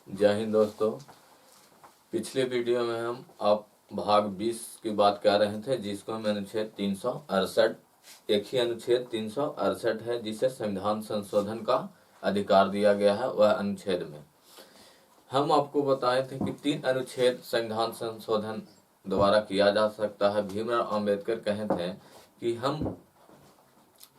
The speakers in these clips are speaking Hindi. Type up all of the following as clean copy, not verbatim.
जय हिंद दोस्तों। पिछले वीडियो में हम आप भाग 20 की बात कर रहे थे, जिसको हम अनुच्छेद 368 एक ही अनुच्छेद 368 है जिसे संविधान संशोधन का अधिकार दिया गया है। वह अनुच्छेद में हम आपको बताए थे कि 3 अनुच्छेद संविधान संशोधन द्वारा किया जा सकता है। भीमराव अंबेडकर कहे थे कि हम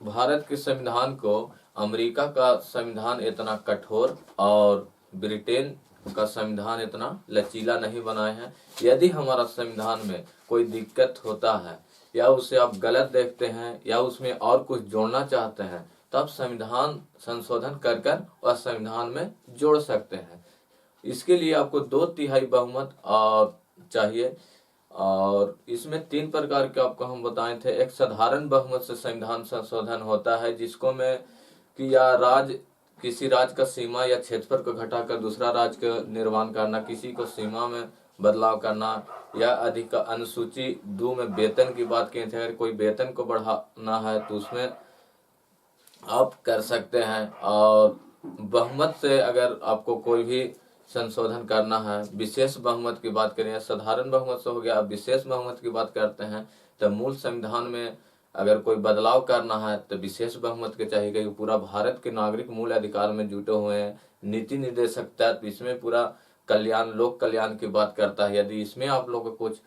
भारत के संविधान को अमेरिका का संविधान इतना कठोर और ब्रिटेन का संविधान इतना लचीला नहीं बनाए हैं। यदि हमारा संविधान में कोई दिक्कत होता है या उसे आप गलत देखते हैं या उसमें और कुछ जोड़ना चाहते हैं तो आप संविधान संशोधन कर कर वह संविधान में जोड़ सकते हैं। इसके लिए आपको 2/3 बहुमत और चाहिए और इसमें 3 प्रकार के आपको हम बताए थे। एक साधारण बहुमत से संविधान संशोधन होता है, जिसको में कि या किसी राज्य का सीमा या क्षेत्रफल को घटाकर दूसरा राज्य का निर्माण करना, किसी को सीमा में बदलाव करना या अधिक अनुसूची 2 में वेतन की बात की थी। अगर कोई वेतन को बढ़ाना है तो उसमें आप कर सकते हैं। और बहुमत से अगर आपको कोई भी संशोधन करना है, विशेष बहुमत की बात करें, साधारण बहुमत से हो गया, अब विशेष बहुमत की बात करते हैं तो मूल संविधान में अगर कोई बदलाव करना है तो विशेष बहुमत के चाहिए, क्योंकि पूरा भारत के नागरिक मूल अधिकार में जुटे हुए हैं। नीति निर्देशक तत्व इसमें पूरा कल्याण, लोक कल्याण की बात करता है। यदि इसमें आप लोग को कुछ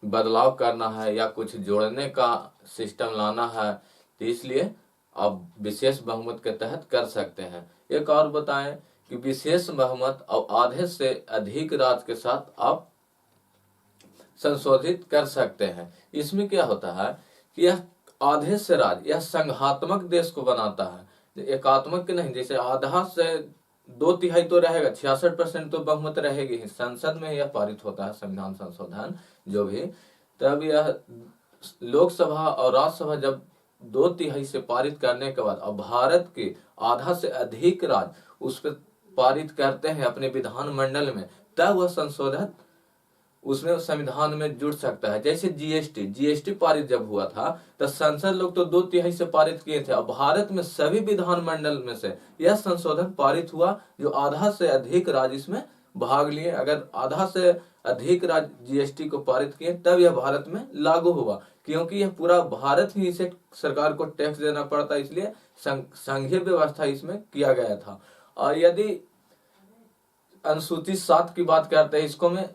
बदलाव करना है या कुछ जोड़ने का सिस्टम लाना है तो इसलिए आप विशेष बहुमत के तहत कर सकते हैं। एक और बताएं कि विशेष बहुमत और आधे से अधिक राज्य के साथ आप संशोधित कर सकते हैं। इसमें क्या होता है कि यह आधे से राज्य यह संघात्मक देश को बनाता है, एकात्मक के नहीं। जैसे आधा से 2/3 तो रहेगा, 66% तो बहुमत रहेगी ही। संसद में यह पारित होता है संविधान संशोधन जो भी, तब यह लोकसभा और राज्यसभा जब 2/3 से पारित करने के बाद अब भारत के आधा से अधिक राज्य उस पर पारित करते हैं अपने विधान मंडल में, तब वह संशोधन उसमें संविधान में जुड़ सकता है। जैसे जीएसटी पारित जब हुआ था तो संसद लोग तो 2/3 से पारित किए थे। अब भारत में सभी विधान मंडल में से यह संशोधन पारित हुआ जो आधा से अधिक राज्य इसमें भाग लिए। अगर आधा से अधिक राज्य जीएसटी को पारित किए तब यह भारत में लागू हुआ, क्योंकि यह पूरा भारत ही इसे सरकार को टैक्स देना पड़ता, इसलिए संघीय व्यवस्था इसमें किया गया था। और यदि अनुसूची 7 की बात करते हैं, इसको में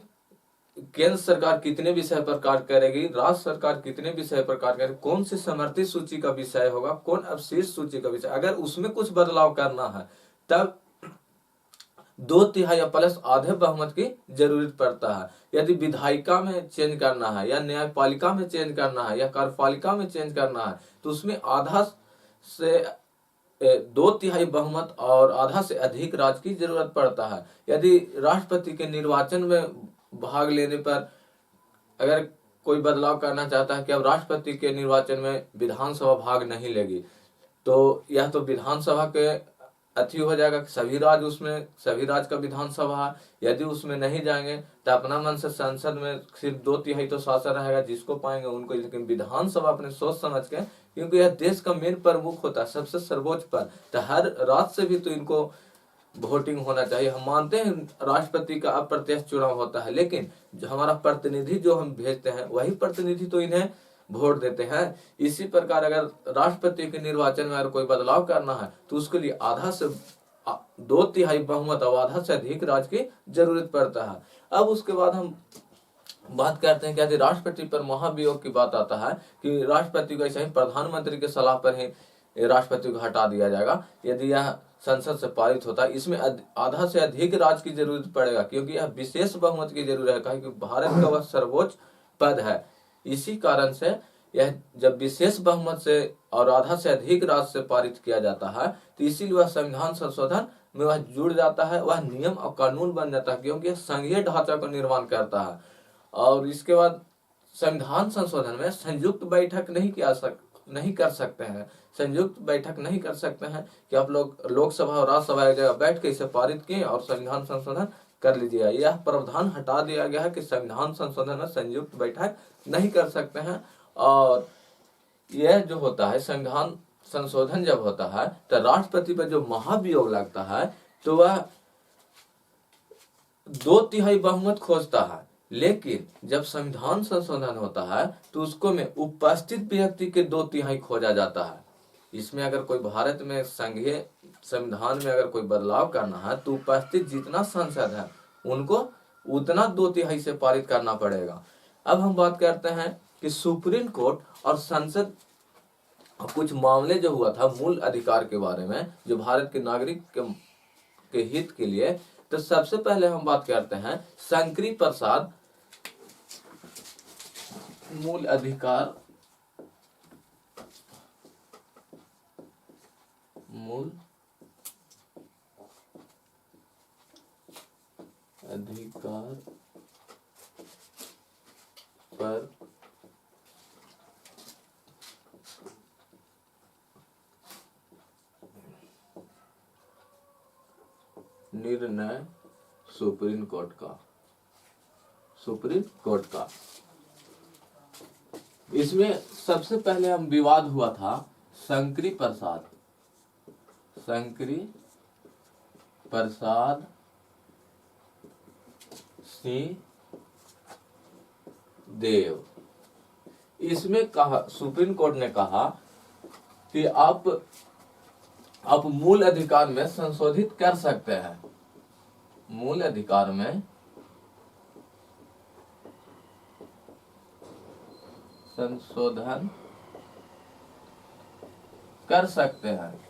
केंद्र सरकार कितने विषय पर कार्य करेगी, राज्य सरकार कितने विषय पर कार्य करेगी, कौन सी समर्थित सूची का विषय होगा, कौन अवशिष्ट सूची का विषय, अगर उसमें कुछ बदलाव करना है तब 2/3 या प्लस आधे बहुमत की जरूरत पड़ता है। यदि विधायिका में चेंज करना है या न्यायपालिका में चेंज करना है या कार्यपालिका में चेंज करना है तो उसमें आधा से 2/3 बहुमत और आधा से अधिक राज्य की जरूरत पड़ता है। यदि राष्ट्रपति के निर्वाचन में भाग लेने पर अगर कोई बदलाव करना चाहता है कि अब राष्ट्रपति के निर्वाचन में विधानसभा भाग नहीं लेगी, तो यह तो विधानसभा के अति हो जाएगा, सभी राज्य का विधानसभा है। यदि उसमें नहीं जाएंगे तो अपना मन से संसद में सिर्फ 2/3 तो शासन रहेगा, जिसको पाएंगे उनको। लेकिन विधानसभा अपने सोच समझ के, क्योंकि यह देश का मेन प्रमुख होता है, सबसे सर्वोच्च पद, तो हर राज्य से भी तो इनको वोटिंग होना चाहिए। हम मानते हैं राष्ट्रपति का अप्रत्यक्ष चुनाव होता है, लेकिन जो हमारा प्रतिनिधि जो हम भेजते हैं वही प्रतिनिधि तो इन्हें वोट देते हैं। इसी प्रकार अगर राष्ट्रपति के निर्वाचन में अगर कोई बदलाव करना है तो उसके लिए आधा से 2/3 बहुमत और आधा से अधिक राज्य की जरूरत पड़ता है। अब उसके बाद हम बात करते हैं कि यदि राष्ट्रपति पर महाभियोग की बात आता है कि राष्ट्रपति को ऐसे ही प्रधानमंत्री के सलाह पर ही राष्ट्रपति को हटा दिया जाएगा यदि यह संसद से पारित होता है। इसमें आधा से अधिक राज्य की जरूरत पड़ेगा, क्योंकि यह विशेष बहुमत की जरूरत है, क्योंकि भारत का वह सर्वोच्च पद है। इसी कारण से यह जब विशेष बहुमत से और आधा से अधिक राज्य से पारित किया जाता है तो इसीलिए वह संविधान संशोधन में वह जुड़ जाता है, वह नियम और कानून बन जाता है, क्योंकि यह संघीय ढांचा को निर्माण करता है। और इसके बाद संविधान संशोधन में संयुक्त बैठक नहीं कर सकते हैं। संयुक्त बैठक नहीं कर सकते हैं कि आप लोग लोकसभा और राज्यसभा एक जगह बैठ के इसे पारित किए और संविधान संशोधन कर लीजिएगा। यह प्रावधान हटा दिया गया है कि संविधान संशोधन में संयुक्त बैठक नहीं कर सकते हैं। और यह जो होता है संविधान संशोधन जब होता है तो राष्ट्रपति पर जो महाभियोग लगता है तो वह 2/3 बहुमत खोजता है, लेकिन जब संविधान संशोधन होता है तो उसको में उपस्थित व्यक्ति के 2/3 खोजा जाता है। इसमें अगर कोई भारत में संघीय संविधान में अगर कोई बदलाव करना है तो उपस्थित जितना सांसद है उनको उतना 2/3 से पारित करना पड़ेगा। अब हम बात करते हैं कि सुप्रीम कोर्ट और संसद कुछ मामले जो हुआ था मूल अधिकार के बारे में, जो भारत के नागरिक के हित के लिए। तो सबसे पहले हम बात करते हैं शंकरी प्रसाद मूल अधिकार पर निर्णय सुप्रीम कोर्ट का। इसमें सबसे पहले हम विवाद हुआ था शंकरी प्रसाद सिंह देव। इसमें कहा, सुप्रीम कोर्ट ने कहा कि आप मूल अधिकार में संशोधित कर सकते हैं, मूल अधिकार में संशोधन कर सकते हैं।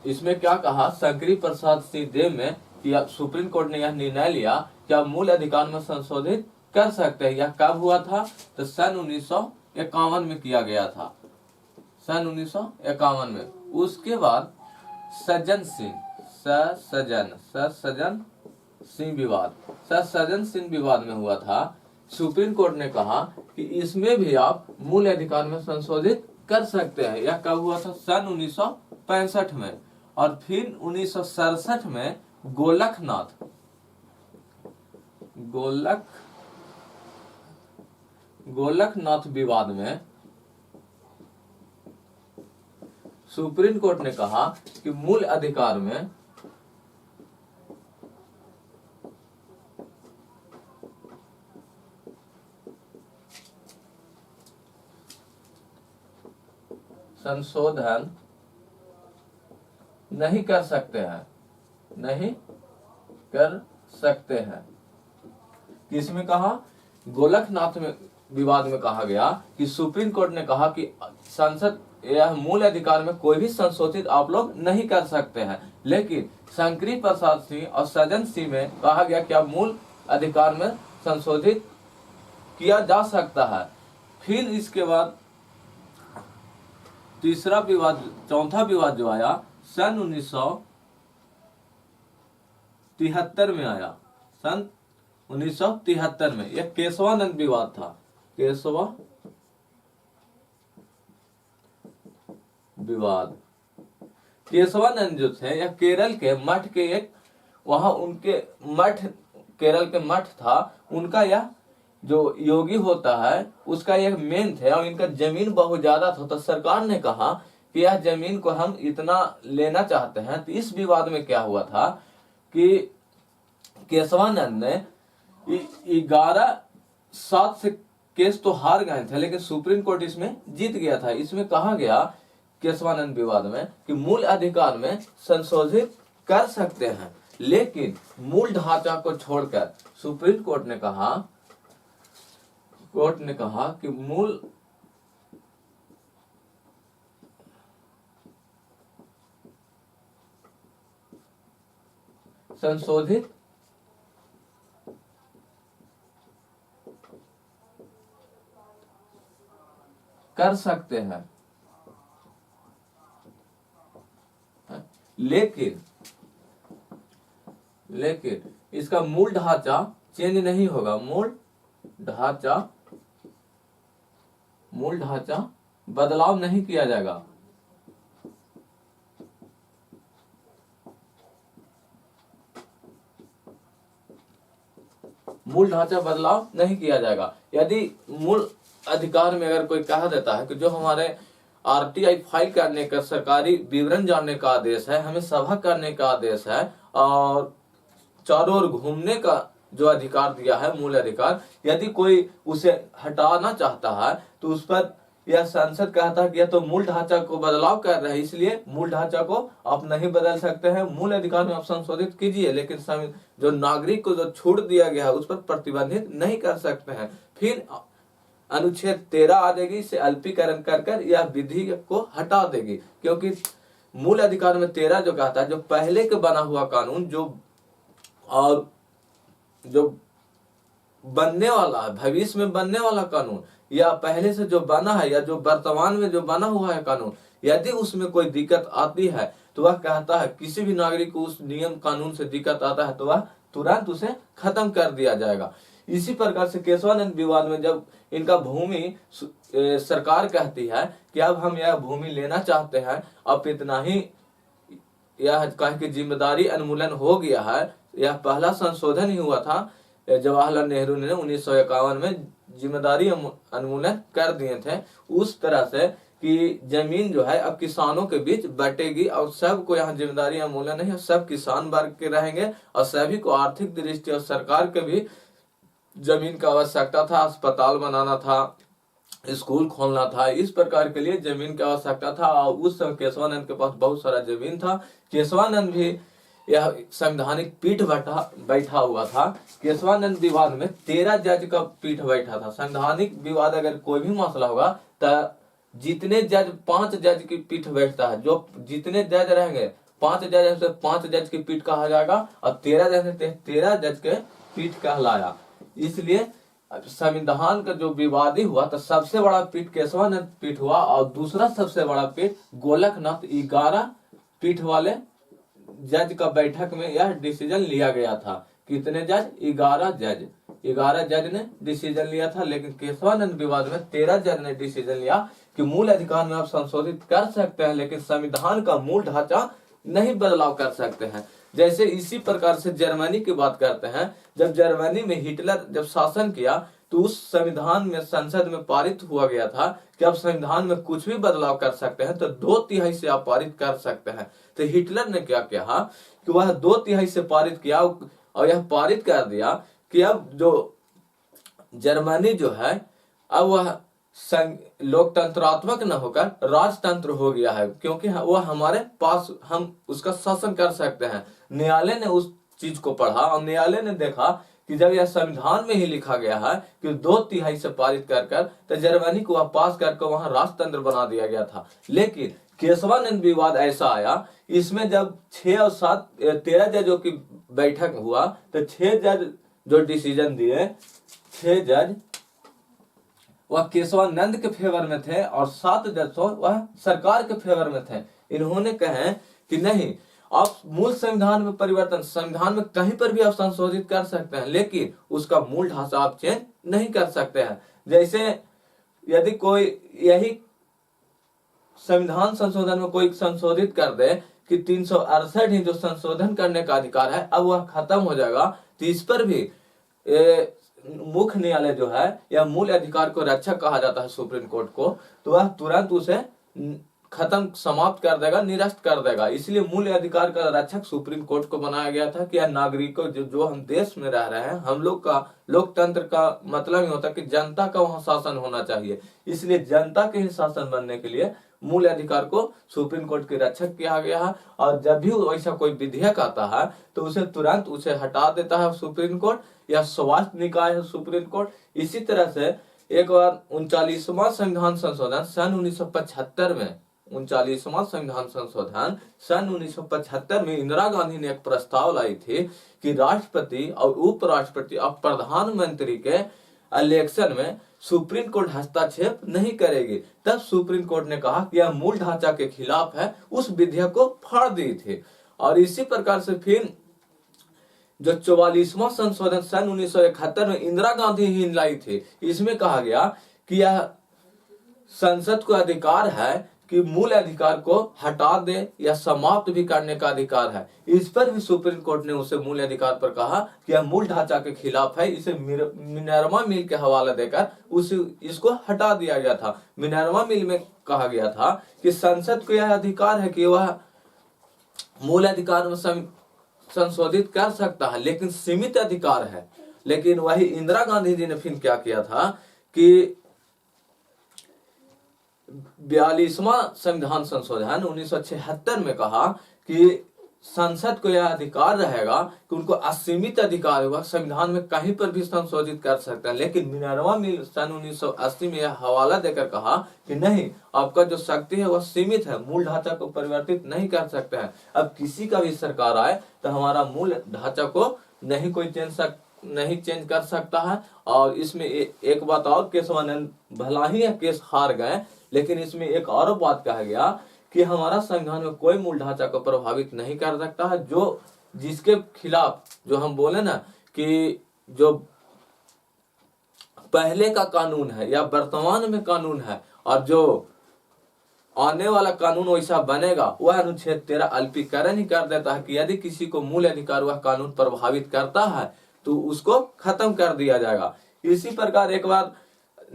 इसमें क्या कहा शंकरी प्रसाद सिंह देव में कि अब सुप्रीम कोर्ट ने यह निर्णय लिया कि आप मूल अधिकार में संशोधित कर सकते हैं। यह कब हुआ था? तो सन 1951 में किया गया था, सन 1951 में। उसके बाद सज्जन सिंह विवाद में हुआ था। सुप्रीम कोर्ट ने कहा कि इसमें भी आप मूल अधिकार में संशोधित कर सकते हैं। यह कब हुआ था? सन 1965 में। और फिर 1967 में गोलकनाथ विवाद में सुप्रीम कोर्ट ने कहा कि मूल अधिकार में संशोधन नहीं कर सकते हैं। किसमें कहा? गोलकनाथ में विवाद में कहा गया कि सुप्रीम कोर्ट ने कहा कि संसद यह मूल अधिकार में कोई भी संशोधित आप लोग नहीं कर सकते हैं, लेकिन शंकरी प्रसाद सिंह और सज्जन सिंह में कहा गया कि अब मूल अधिकार में संशोधित किया जा सकता है। फिर इसके बाद चौथा विवाद जो आया सन 1973 में आया, सन 1973 में। यह केशवानंद विवाद था, केशवानंद जो थे यह केरल के मठ के वहां उनके मठ, केरल के मठ था उनका, यह जो योगी होता है उसका यह मेन थे और इनका जमीन बहुत ज्यादा था। तो सरकार ने कहा कि यह जमीन को हम इतना लेना चाहते हैं। तो इस विवाद में क्या हुआ था कि केशवानंद ने 11-7 से केस तो हार गए थे, लेकिन सुप्रीम कोर्ट इसमें जीत गया था। इसमें कहा गया केशवानंद विवाद में कि मूल अधिकार में संशोधित कर सकते हैं, लेकिन मूल ढांचा को छोड़कर सुप्रीम कोर्ट ने कहा कि मूल संशोधित कर सकते हैं, लेकिन इसका मूल ढांचा चेंज नहीं होगा। मूल ढांचा बदलाव नहीं किया जाएगा। मूल ढांचा बदलाव नहीं किया जाएगा। यदि मूल अधिकार में अगर कोई कहा देता है कि जो हमारे आरटीआई फाइल करने का, सरकारी विवरण जानने का आदेश है, हमें सभा करने का आदेश है, और चारों ओर घूमने का जो अधिकार दिया है, मूल अधिकार, यदि कोई उसे हटाना चाहता है तो उस पर यह संसद कहता है कि यह तो मूल ढांचा को बदलाव कर रहे हैं, इसलिए मूल ढांचा को आप नहीं बदल सकते हैं, मूल अधिकार में आप संशोधित कीजिए, लेकिन जो नागरिक को जो छूट दिया गया है उस पर प्रतिबंधित नहीं कर सकते हैं। फिर अनुच्छेद 13 आ जाएगी, इसे अल्पीकरण कर यह विधि को हटा देगी, क्योंकि मूल अधिकार में 13 जो कहता है, जो पहले के बना हुआ कानून जो बनने वाला है, भविष्य में बनने वाला कानून, या पहले से जो बना है, या जो वर्तमान में जो बना हुआ है कानून, यदि उसमें कोई दिक्कत आती है तो वह कहता है, किसी भी नागरिक को उस नियम कानून से दिक्कत आता है तो वह तुरंत उसे खत्म कर दिया जाएगा। इसी प्रकार से केशवानंद विवाद में जब इनका भूमि सरकार कहती है कि अब हम यह भूमि लेना चाहते हैं, अब इतना ही यह कह के जिम्मेदारी अनुमूलन हो गया है, यह पहला संशोधन ही हुआ था, जवाहरलाल नेहरू ने 1951 में जिम्मेदारी अनुमूलन कर दिए थे, उस तरह से कि जमीन जो है अब किसानों के बीच बटेगी और सबको यहाँ जिम्मेदारी अनुमूलन नहीं, सब किसान वर्ग के रहेंगे और सभी को आर्थिक दृष्टि और सरकार के भी जमीन का आवश्यकता था, अस्पताल बनाना था, स्कूल खोलना था, इस प्रकार के लिए जमीन की आवश्यकता था। और उस समय केशवानंद के पास बहुत सारा जमीन था। केशवानंद भी यह संवैधानिक पीठ बैठा हुआ था। केशवानंद विवाद में 13 जज का पीठ बैठा था। संवैधानिक विवाद अगर कोई भी मसला होगा तो जितने जज 5 जज की पीठ बैठता है, जो जितने जज रहेंगे 5 जज से 5 जज की पीठ कहा जाएगा, और 13 जज से 13 जज के पीठ कहलाया। इसलिए संविधान का जो विवादी हुआ तो सबसे बड़ा पीठ केशवानंद पीठ हुआ, और दूसरा सबसे बड़ा पीठ गोलकनाथ 11 पीठ वाले जज का बैठक में यह डिसीजन लिया गया था। कितने जज? 11 जज ने डिसीजन लिया था, लेकिन केशवानंद विवाद में 13 जज ने डिसीजन लिया कि मूल अधिकार में आप संशोधित कर सकते हैं, लेकिन संविधान का मूल ढांचा नहीं बदलाव कर सकते हैं। जैसे इसी प्रकार से जर्मनी की बात करते हैं। जब जर्मनी में हिटलर जब शासन किया तो उस संविधान में, संसद में पारित हुआ गया था कि आप संविधान में कुछ भी बदलाव कर सकते हैं, तो 2/3 से आप पारित कर सकते हैं। तो हिटलर ने क्या किया कि वह 2/3 से पारित किया और यह पारित कर दिया कि अब जो जर्मनी जो है अब वह लोकतंत्रात्मक न होकर राजतंत्र हो गया है, क्योंकि वह हमारे पास, हम उसका शासन कर सकते हैं। न्यायालय ने उस चीज को पढ़ा और न्यायालय ने देखा कि जब यह संविधान में ही लिखा गया है कि 2/3 से पारित कर तो जर्मनी को वह पास करके वहां राजतंत्र बना दिया गया था। लेकिन केशवानंद विवाद ऐसा आया, इसमें जब 6 और 7 13 जजों की बैठक हुआ तो 6 जज जो डिसीजन दिए, 6 जज वह केशवानंद के फेवर में थे और 7 जज वह सरकार के फेवर में थे। इन्होंने कहे कि नहीं, आप मूल संविधान में परिवर्तन, संविधान में कहीं पर भी आप संशोधित कर सकते हैं, लेकिन उसका मूल ढांचा आप चेंज नहीं कर सकते हैं। जैसे यदि कोई यही संविधान संशोधन में कोई संशोधित कर दे कि 368 ही जो संशोधन करने का अधिकार है अब वह खत्म हो जाएगा, तो इस पर भी मुख्य न्यायालय जो है या मूल अधिकार को रक्षक कहा जाता है सुप्रीम कोर्ट को, तो वह तुरंत उसे खत्म, समाप्त कर देगा, निरस्त कर देगा। इसलिए मूल अधिकार का रक्षक सुप्रीम कोर्ट को बनाया गया था कि नागरिकों जो हम देश में रह रहे हैं, हम लोग का लोकतंत्र का मतलब ही होता है कि जनता का वहां शासन होना चाहिए। इसलिए जनता के ही शासन बनने के लिए मूल अधिकार को सुप्रीम कोर्ट के रक्षक किया गया है। और जब भी वैसा कोई विधेयक आता है तो उसे तुरंत उसे हटा देता है सुप्रीम कोर्ट या स्वास्थ्य निकाय है सुप्रीम कोर्ट। इसी तरह से एक बार 39वां संविधान संशोधन सन 1975 में, 39वां संविधान संशोधन सन 1975 में इंदिरा गांधी ने एक प्रस्ताव लाई थी कि राष्ट्रपति और उपराष्ट्रपति और प्रधानमंत्री के इलेक्शन में सुप्रीम कोर्ट हस्तक्षेप नहीं करेगी। तब सुप्रीम कोर्ट ने कहा कि यह मूल ढांचा के खिलाफ है, उस विधेयक को फाड़ दी थी। और इसी प्रकार से फिर जो 44वां संशोधन सन 1971 में इंदिरा गांधी ही लाई थी, इसमें कहा गया कि यह संसद को अधिकार है कि मूल अधिकार को हटा दे या समाप्त भी करने का अधिकार है। इस पर भी सुप्रीम कोर्ट ने उसे मूल अधिकार पर कहा कि यह मूल ढांचा के खिलाफ है। इसे मिनर्वा मिल के हवाला देकर इसको हटा दिया गया था। मिनर्वा मिल में कहा गया था कि संसद को यह अधिकार है कि वह मूल अधिकार में संशोधित कर सकता है, लेकिन सीमित अधिकार है। लेकिन वही इंदिरा गांधी जी ने फिर क्या किया था कि 42वां संविधान संशोधन 1976 में कहा कि संसद को यह अधिकार रहेगा कि उनको असीमित अधिकार होगा, संविधान में कहीं पर भी संशोधित कर सकते हैं। लेकिन मिनर्वा मिल सन 1980 में यह हवाला देकर कहा कि नहीं, आपका जो शक्ति है वह सीमित है, मूल ढांचा को परिवर्तित नहीं कर सकते हैं। अब किसी का भी सरकार आए तो हमारा मूल ढांचा को नहीं कोई चेंज कर सकता है। और इसमें एक बात और, केशवानंद भला ही केस हार गए, लेकिन इसमें एक और बात कहा गया कि हमारा संविधान में कोई मूल ढांचा को प्रभावित नहीं कर सकता है। जो जिसके खिलाफ, जो हम बोले ना कि जो पहले का कानून है या वर्तमान में कानून है और जो आने वाला कानून वैसा बनेगा, वह अनुच्छेद 13 अल्पीकरण ही कर देता है कि यदि किसी को मूल अधिकार वह कानून प्रभावित करता है तो उसको खत्म कर दिया जाएगा। इसी प्रकार एक बार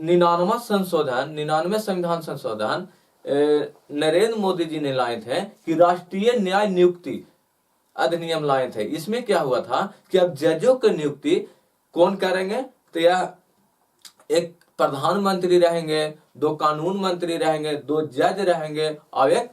99वें संविधान संशोधन नरेंद्र मोदी जी ने लाए थे कि राष्ट्रीय न्याय नियुक्ति अधिनियम लाए थे। इसमें क्या हुआ था कि अब जजों की नियुक्ति कौन करेंगे, तो यह एक प्रधानमंत्री रहेंगे, 2 कानून मंत्री रहेंगे, 2 जज रहेंगे और एक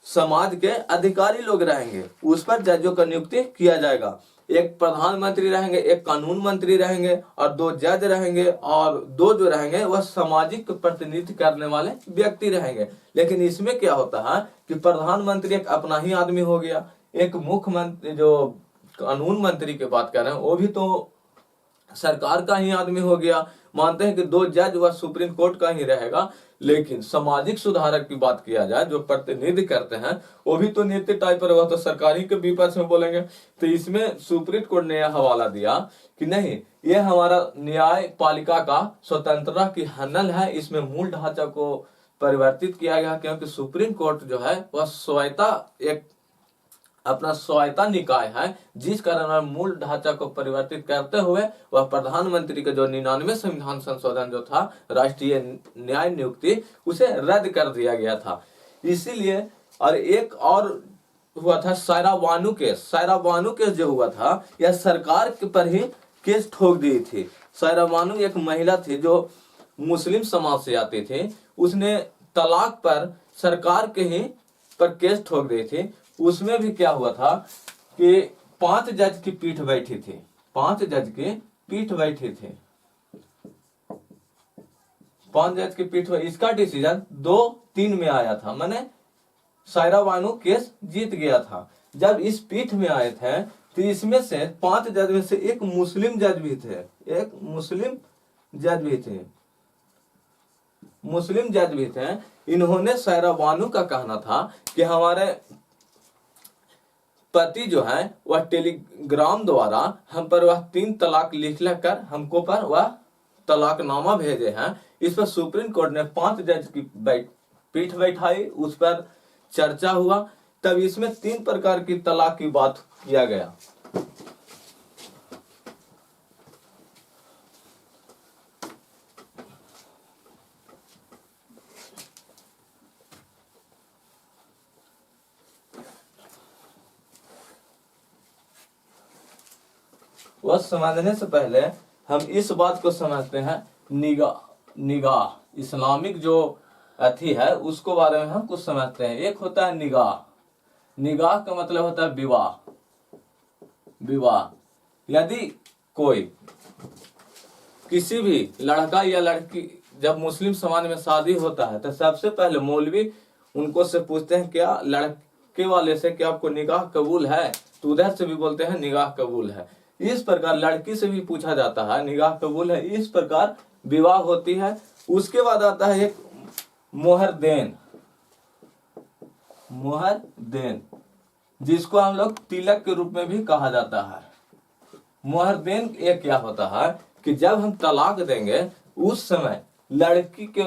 समाज के अधिकारी लोग रहेंगे। उस पर जजों का नियुक्ति किया जाएगा। एक प्रधानमंत्री रहेंगे, एक कानून मंत्री रहेंगे और 2 जज रहेंगे और 2 जो रहेंगे वह सामाजिक प्रतिनिधित्व करने वाले व्यक्ति रहेंगे। लेकिन इसमें क्या होता है कि प्रधानमंत्री एक अपना ही आदमी हो गया, एक मुख्यमंत्री जो कानून मंत्री की बात कर रहे हैं वो भी तो सरकार का ही आदमी हो गया। मानते हैं कि 2 जज वह सुप्रीम कोर्ट का ही रहेगा। लेकिन सामाजिक सुधारक की बात किया जाए, जो प्रतिनिधि करते हैं, वो भी तो नीति टाइप पर, वह तो सरकारी के विपक्ष में बोलेंगे। तो इसमें सुप्रीम कोर्ट ने यह हवाला दिया कि नहीं, ये हमारा न्यायपालिका का स्वतंत्रता की हनन है, इसमें मूल ढांचा को परिवर्तित किया गया। क्योंकि सुप्रीम कोर्ट जो है वह अपना स्वायत्ता निकाय है, जिस कारण मूल ढांचा को परिवर्तित करते हुए वह प्रधानमंत्री के जो 99वें संविधान संशोधन जो था राष्ट्रीय न्याय नियुक्ति, उसे रद्द कर दिया गया था। इसीलिए और एक और हुआ था सायरा बानू केस जो हुआ था, यह सरकार के पर ही केस ठोक दी थी। सायरा बानू एक महिला थी जो मुस्लिम समाज से आती थी। उसने तलाक पर सरकार के ही पर केस ठोक दी थी। उसमें भी क्या हुआ था कि 5 जज की पीठ बैठी थी। 5 जज की पीठ बैठी थी। 5 जज की पीठ में इसका डिसीजन 2-3 में आया था। माने सायरा बानू केस जीत गया था। जब इस पीठ में आए थे तो इसमें से 5 जज में से एक मुस्लिम जज भी थे। मुस्लिम जज भी थे। इन्होंने सायरा बानू का कहना था कि हमारे पति जो है वह टेलीग्राम द्वारा हम पर वह 3 तलाक लिख कर हमको पर वह तलाकनामा भेजे हैं। इस पर सुप्रीम कोर्ट ने 5 जज की पीठ बैठाई, उस पर चर्चा हुआ, तब इसमें 3 प्रकार की तलाक की बात किया गया। वह समझने से पहले हम इस बात को समझते हैं, निगाह इस्लामिक जो अथी है उसको बारे में हम कुछ समझते हैं। एक होता है निगाह का मतलब होता है विवाह। यदि कोई किसी भी लड़का या लड़की, जब मुस्लिम समाज में शादी होता है तो सबसे पहले मौलवी उनको से पूछते हैं क्या लड़के वाले से क्या आपको निगाह कबूल है, तो उधर से भी बोलते हैं निगाह कबूल है। इस प्रकार लड़की से भी पूछा जाता है निगाह कबूल है। इस प्रकार विवाह होती है। उसके बाद आता है एक मोहरदेन, जिसको हम लोग तिलक के रूप में भी कहा जाता है। मोहरदेन एक क्या होता है कि जब हम तलाक देंगे उस समय लड़की के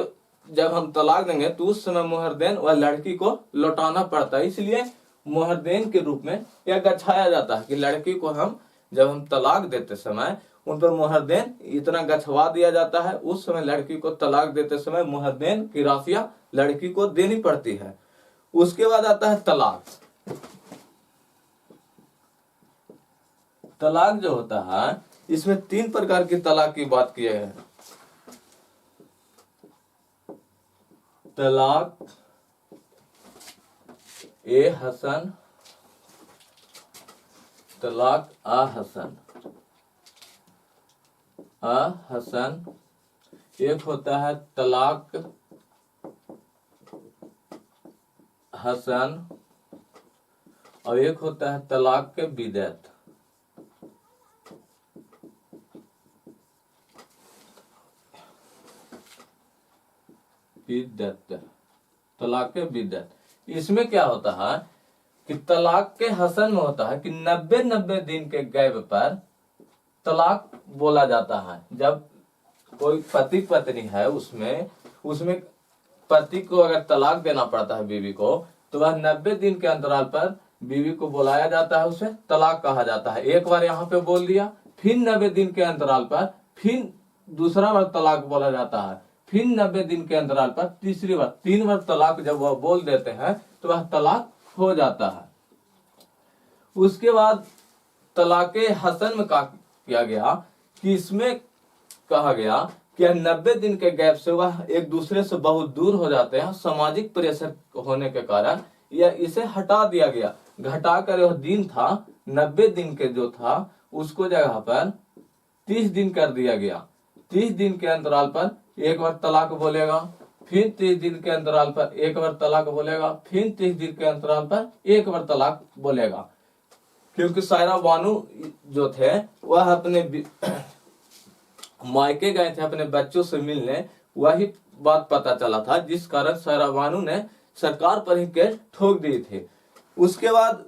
जब हम तलाक देंगे तो उस समय मोहरदेन वह लड़की को लौटाना पड़ता है, इसलिए मोहरदेन के रूप में यह गछाया जाता है कि लड़की को हम जब हम तलाक देते समय उन पर मोहरदेन इतना गछवा दिया जाता है। उस समय लड़की को तलाक देते समय मोहरदेन की राशियां लड़की को देनी पड़ती है। उसके बाद आता है तलाक। तलाक जो होता है इसमें 3 प्रकार की तलाक की बात की है। तलाक ए हसन, तलाक आ हसन। एक होता है तलाक हसन और एक होता है तलाक के बिदअत। तलाक के बिदअत, इसमें क्या होता है कि तलाक के हसन में होता है कि 90 दिन के गैप पर तलाक बोला जाता है। जब कोई पति पत्नी है उसमें पति को अगर तलाक देना पड़ता है बीवी को, तो वह 90 दिन के अंतराल पर बीवी को बुलाया जाता है, उसे तलाक कहा जाता है। एक बार यहाँ पे बोल दिया, फिर 90 दिन के अंतराल पर फिर दूसरा बार तलाक बोला जाता है, फिर 90 दिन के अंतराल पर तीसरी बार, 3 बार तलाक जब वह बोल देते हैं तो वह तलाक हो जाता है। उसके बाद तलाके हसन में किया गया कि इसमें कहा गया कि 90 दिन के गैप से वह एक दूसरे से बहुत दूर हो जाते हैं, सामाजिक प्रेशर होने के कारण या इसे हटा दिया गया। घटाकर यह दिन था 90 दिन के जो था उसको जगह पर 30 दिन कर दिया गया। 30 दिन के अंतराल पर एक बार तलाक बोलेगा, फिर 30 दिन के अंतराल पर एक बार तलाक बोलेगा, फिर 30 दिन के अंतराल पर एक बार तलाक बोलेगा। क्योंकि सायरा बानू जो थे वह अपने मायके गए थे अपने बच्चों से मिलने, वही बात पता चला था जिस कारण सायरा बानू ने सरकार पर ही केस ठोक दी थी। उसके बाद